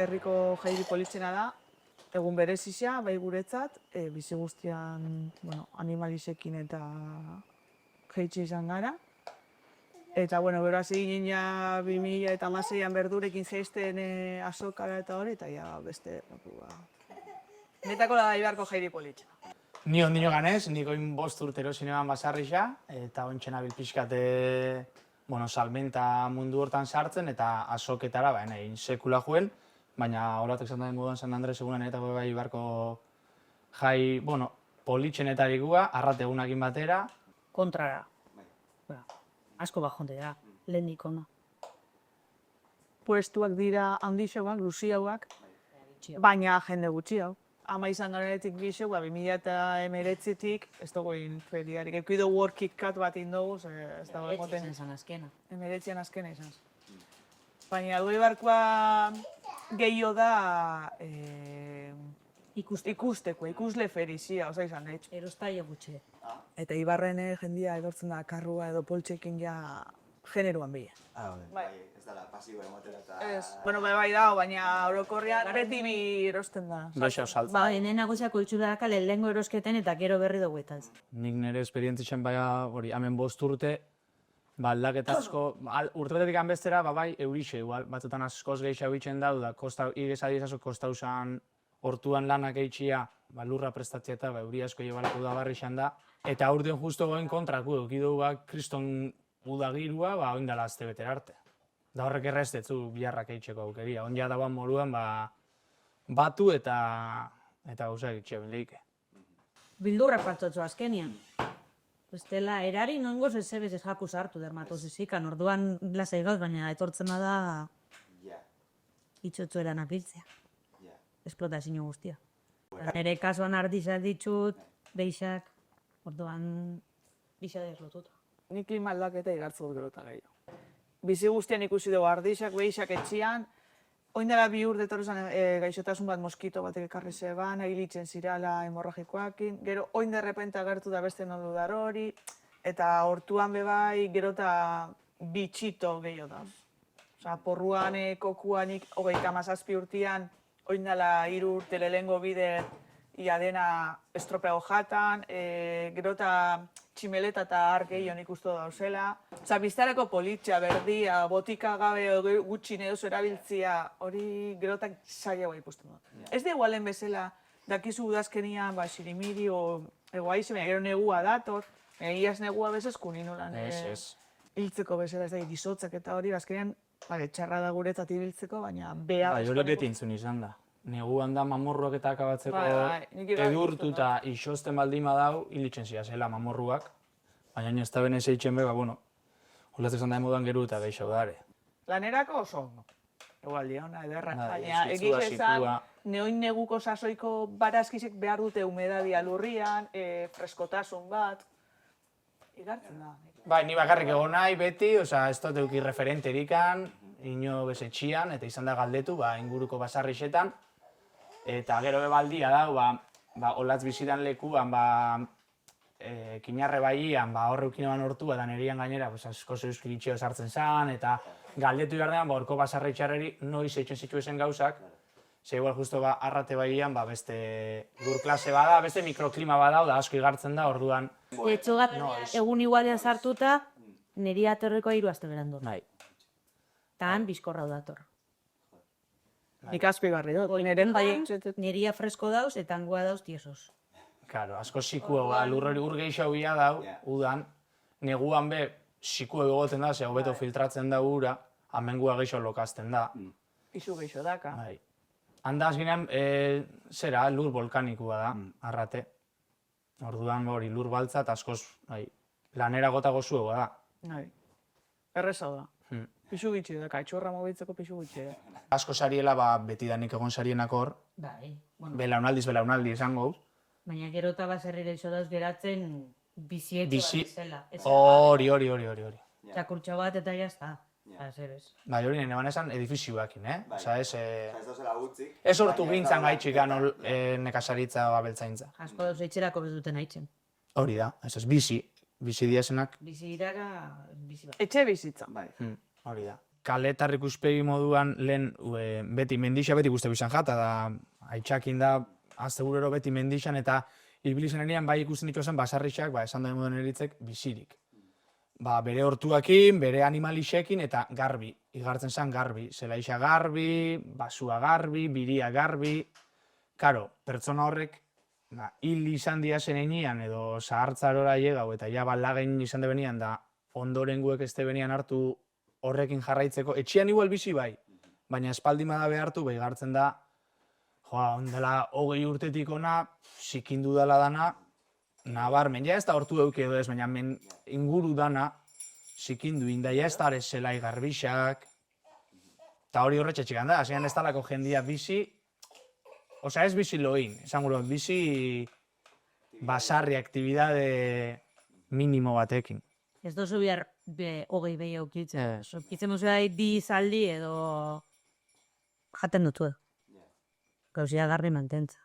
herriko jairi politxena da, egun berezizia, bai guretzat, bizi guztian, animalisekin eta jaitxe izan gara. Eta, gero hasi ginen ja 2016an berdurekin zeizten azokara eta hori, eta ja beste, netako da ibarko jairi politxena. Ni ondino ganez, niko 5 urtero zineman basarrixa, eta ontxena bilpixkate, salmenta mundu hortan sartzen, eta azoketara, egin sekula juen, baina horatek zan den moduan San Andres egunan eta bai ibarko jai, politxenetarik gua, arrategunakin batera. Kontrara. Asko bajonte da, lehenik ona. Puestuak dira handixauak, luziauak, baina jende gutxi hau. Ama izan garenetik gixo, 2019-tik, ez dugu egin feriarik. Ekuido workik kat bat indogu, ez dago egoten. Etzen azkena. 19an azkena izan. Baina algo ibarkoa gehiago da ikusteko, ikusle ferizia, oza izan da. Erostaia gutxe. Eta Ibarren jendia edortzen da karrua edo poltsekin ja generoan bila. Ez dala pasibo emotera eta... Ez, bai dago, baina orokorrean beti bi erosten da. Doixo saltza. Ba, enen nagoziako itxura daka lehenengo erosketen eta gero berri duguetaz. Nik nire esperientzitzen hemen 5 urte, aldaketazko, urtebetetik anbestera, eurixe, batzutan askoz gehiago itxen dau, da igezadiezazok kostausan hortuan lanak eitxia, lurra prestatzea eta euri asko jebalako da barrixan da. Eta urtean justo goen kontraku, ekidu kriston udagirua, oindala azte betera arte. Da horrek erreztetzu biharrak eitxeko aukeria. Ondia dauan moruan, batu eta gauzak itxe bileike. Bildurrak partzotzu azkenian. Bestela, erari nongoz ez ebez ez jaku sartu dermatozizikan, orduan lasai gauz, baina etortzena da itxotzu eran apiltzea. Esplotazio guztia. Nire kasuan ardizak ditut, beixak, orduan bisa deslotuta. Nik klima aldaketa igartzu dut gero eta gehiago. Bizi guztian ikusi dugu ardixak, behixak etxian, oindela 2 urte etorri gaixotasun bat moskito batek ekarri zeban, agilitzen zirala hemorragikoakin, gero oin derrepente agertu da beste nodudar hori, eta hortuan bebai gero eta bitxito gehiago da. Osa, porruan, kokuanik, 37 urtean, oindela 3 urte lehengo bide ia dena estropeago jatan, gero eta tximeleta eta ark gehiago nik uste dauzela. Osa, biztarako politxea, berdia, botika gabe gutxi edo erabiltzia, hori gero eta zailagoa ikusten dut. Ez da igualen bezala, dakizu udazkenian, sirimiri o egoaize, baina gero negua dator, egiaz negua bezaz kuninolan. Hiltzeko bezala, ez da, dizotzak eta hori, azkenean, txarra da guretzat ibiltzeko, baina beha... Hori beti entzun izan da. Neguan da mamorruak eta akabatzeko edurtu eta isosten baldin badau, hilitzen zia zela mamorruak. Baina ez da benez eitzen bega, holatzen zan da emodan geru eta gehiago dare. Lanerako oso ondo. Egualdia hona, ederra. Baina egiz ezan, neoin neguko sasoiko barazkizek behar dute humedadia lurrian, freskotasun bat. Igartzen da. Bai, ni bakarrik egon nahi beti, ez dut euki referenterikan, ino bezetxian, eta izan da galdetu, inguruko basarrixetan. Eta gero bebaldia da, olatz bizidan lekuan, kinarre baian, horre ukinoan hortu, eta nerian gainera, asko zeuzkiritxeo sartzen zan, eta galdetu behar dean, horko basarritxarreri noiz eitzen zituen gauzak, ze igual justo arrate baian, beste gur klase bada, beste mikroklima bada, da asko igartzen da, orduan. Etxogat, egun igualean sartuta, niri atorreko 3 aste berandu. Bai. Tan bizkorra dator. Nik azpigarri dut. Niria fresko dauz eta angoa dauz tiesos. Karo, asko sikua, lurrori ur gehiago bila dau, udan, neguan be, sikua egoten da, ze hobeto filtratzen da ura, amengua gehiago lokazten da. Izu gehiago daka. Handa azkenean, zera, lur volkanikua da, arrate. Orduan hori lur baltza eta askoz lanera gota gozuegoa da. Errezau da. Pixu gitxi da, kaitxorra mobitzeko pixu gitxi da. Asko sariela, betidanik egon sarienak hor, belaunaldiz esango. Baina gero eta baserrire iso dauz geratzen bizietu bat izela. Hori. Txakurtxo bat eta jazta. Bai, hori nire ban esan edifizioakin, Osa, ez dozela gutzik. ez hortu gintzan gaitxik nekasaritza beltzaintza. Asko dauz eitxerako bezuten haitzen. Hori da, ez bizi diazenak. Bizi iraga, bizi bat. Etxe bizitza. Bai. Hori da. kaletar ikuspegi moduan lehen beti mendixa beti guzti bizan jata, da haitxakin da aztegurero beti mendixan eta ibili zenean bai ikusten dituzan basarrixak, esan da moduan eritzek, bizirik. Bere hortuakin, bere animalixekin eta garbi, igartzen zen garbi. Zelaixa garbi, basua garbi, biria garbi. Karo, pertsona horrek hil izan diazen enean edo zahartzarora llegau eta ja balagen izan debenian da ondorenguek ez debenian hartu horrekin jarraitzeko. Etxian igual bizi bai, baina espaldin bada behartu, gartzen da, ondela 20 urtetik ona, zikindu dela dana, nabarmen, ja ez da hortu euki edo ez, baina inguru dana, zikindu inda, ja ez da ere zelai garbixak, eta hori horretxetxik handa, azean ez talako jendia bizi, ez bizi loin, esan gure, bizi basarri, aktibidade minimo batekin. Ez dozu behar 20 behi aukitzen. Aukitzen duzu da, bi zaldi edo jaten dutu. Gauzia garri mantentza.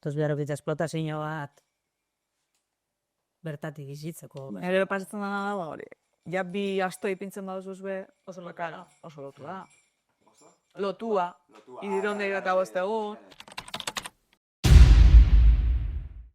Toz behar aukitzen esplotazio bat bertatik izitzeko. Ere pasatzen dena da, hori. Ja bi asto ipintzen baduzuz be, oso lotua. Lotua. Idironde eta bostegun.